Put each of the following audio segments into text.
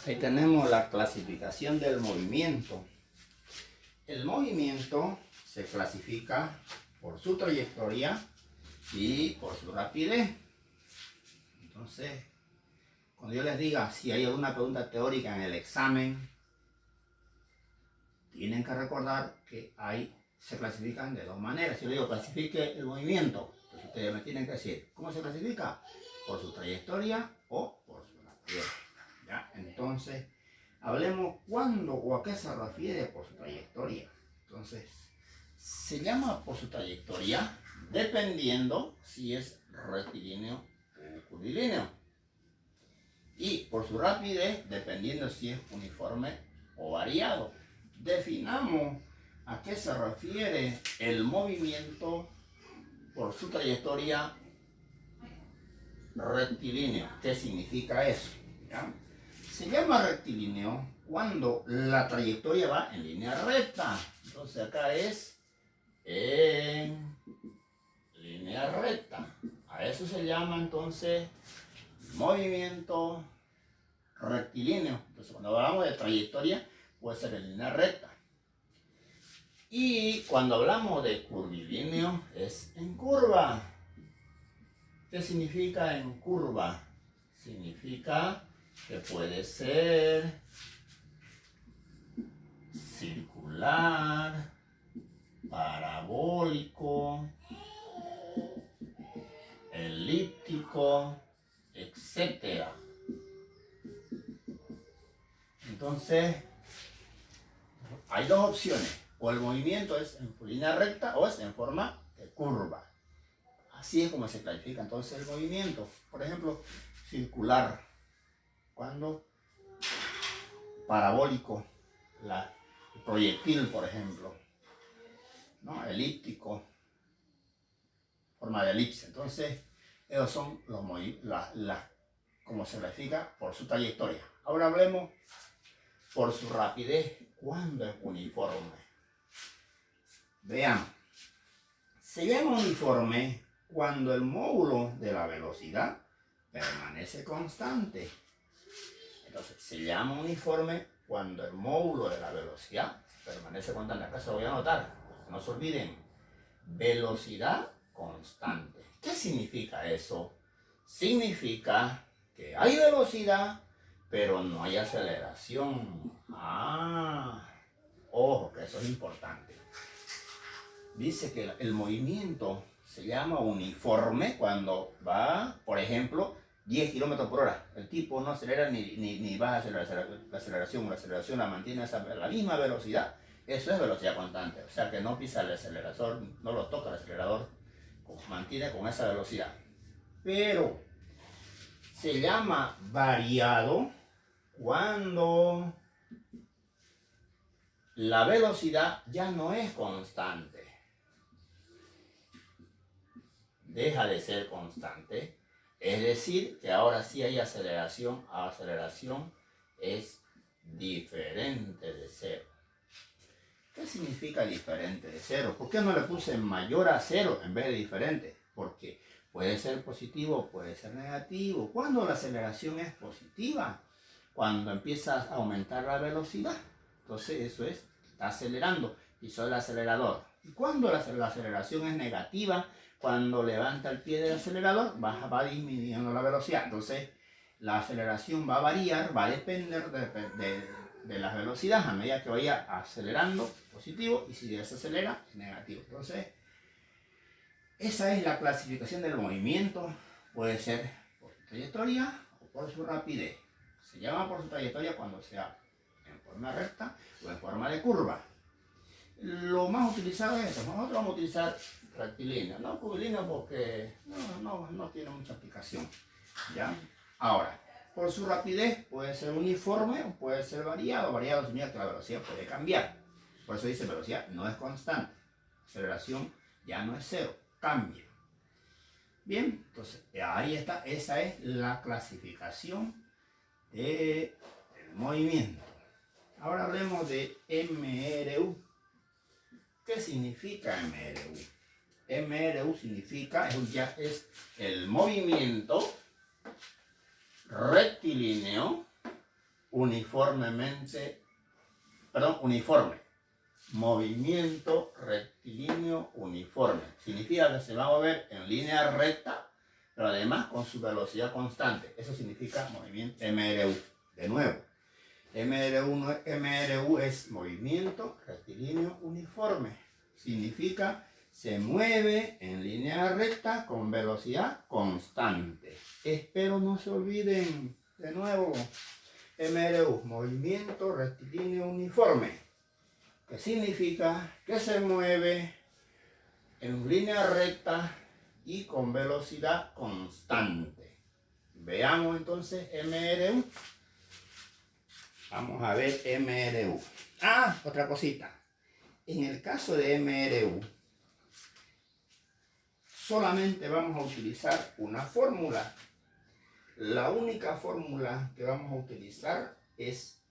Ahí tenemos la clasificación del movimiento. El movimiento se clasifica por su trayectoria y por su rapidez. Entonces, cuando yo les diga si hay alguna pregunta teórica en el examen, tienen que recordar que se clasifican de dos maneras. Si yo digo clasifique el movimiento, entonces ustedes me tienen que decir, ¿cómo se clasifica? ¿Por su trayectoria o por su rapidez? ¿Ya? Entonces, hablemos cuándo o a qué se refiere por su trayectoria. Entonces, se llama por su trayectoria dependiendo si es rectilíneo o curvilíneo. Y por su rapidez dependiendo si es uniforme o variado. Definamos a qué se refiere el movimiento por su trayectoria rectilíneo. ¿Qué significa eso? ¿Ya? Se llama rectilíneo cuando la trayectoria va en línea recta. Entonces acá es en línea recta. A eso se llama entonces movimiento rectilíneo. Entonces cuando hablamos de trayectoria puede ser en línea recta. Y cuando hablamos de curvilíneo es en curva. ¿Qué significa en curva? Significa que puede ser circular, parabólico, elíptico, etc. Entonces, hay dos opciones. O el movimiento es en línea recta o es en forma de curva. Así es como se clasifica entonces el movimiento. Por ejemplo, circular. Cuando parabólico, el proyectil, por ejemplo. ¿No? Elíptico, forma de elipse. Entonces, esos son los como se clasifica por su trayectoria. Ahora hablemos por su rapidez. ¿Cuándo es uniforme? Veamos. Se llama uniforme cuando el módulo de la velocidad permanece constante. Entonces, se llama uniforme cuando el módulo de la velocidad permanece constante. Acá se lo voy a anotar, no se olviden. Velocidad constante. ¿Qué significa eso? Significa que hay velocidad, pero no hay aceleración. Ojo, que eso es importante. Dice que el movimiento se llama uniforme cuando va, por ejemplo, 10 kilómetros por hora. El tipo no acelera ni baja la aceleración. La aceleración la mantiene a la misma velocidad. Eso es velocidad constante. O sea que no pisa el acelerador, no lo toca el acelerador. Mantiene con esa velocidad. Pero se llama variado cuando la velocidad ya no es constante. Deja de ser constante, es decir, que ahora sí hay aceleración. Aceleración es diferente de cero. ¿Qué significa diferente de cero? ¿Por qué no le puse mayor a cero en vez de diferente? Porque puede ser positivo, puede ser negativo. ¿Cuándo la aceleración es positiva? Cuando empieza a aumentar la velocidad. Entonces eso es, está acelerando, pisó el acelerador. ¿Y cuándo la aceleración es negativa? Cuando levanta el pie del acelerador, va disminuyendo la velocidad. Entonces, la aceleración va a variar, va a depender de las velocidades a medida que vaya acelerando, positivo, y si desacelera, negativo. Entonces, esa es la clasificación del movimiento. Puede ser por su trayectoria o por su rapidez. Se llama por su trayectoria cuando sea en forma recta o en forma de curva. Lo más utilizado es esto. Nosotros vamos a utilizar rectilíneo, no curvilíneo porque no tiene mucha aplicación. ¿Ya? Ahora, por su rapidez puede ser uniforme o puede ser variado. Variado significa que la velocidad puede cambiar. Por eso dice velocidad no es constante. Aceleración ya no es cero, cambia. Bien, entonces ahí está. Esa es la clasificación del movimiento. Ahora hablemos de MRU. ¿Qué significa MRU? MRU significa, es el movimiento rectilíneo uniforme. Movimiento rectilíneo uniforme. Significa que se va a mover en línea recta, pero además con su velocidad constante. Eso significa movimiento MRU. De nuevo, MRU es movimiento rectilíneo uniforme. Significa se mueve en línea recta con velocidad constante. Espero no se olviden. De nuevo, MRU, movimiento rectilíneo uniforme, que significa que se mueve en línea recta y con velocidad constante. Veamos entonces MRU. Vamos a ver MRU. Otra cosita. En el caso de MRU, solamente vamos a utilizar una fórmula. La única fórmula que vamos a utilizar es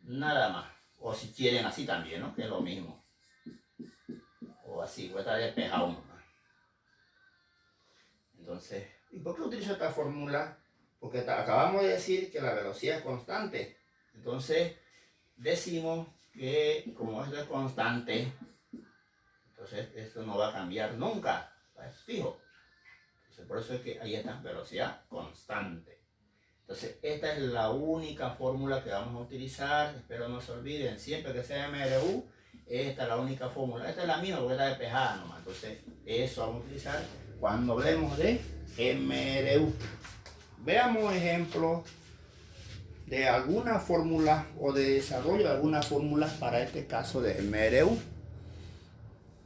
nada más. O si quieren así también, ¿no? Que es lo mismo. O así, voy a estar despejado nomás. Entonces, ¿y por qué utilizo esta fórmula? Porque acabamos de decir que la velocidad es constante. Entonces, decimos que como esto es constante, entonces esto no va a cambiar nunca. Es fijo. Entonces, por eso es que ahí está, velocidad constante. Entonces, esta es la única fórmula que vamos a utilizar. Espero no se olviden. Siempre que sea MRU, esta es la única fórmula. Esta es la misma porque está despejada nomás. Entonces, eso vamos a utilizar cuando hablemos de MRU. Veamos ejemplos de alguna fórmula o de desarrollo de alguna fórmula para este caso de MRU.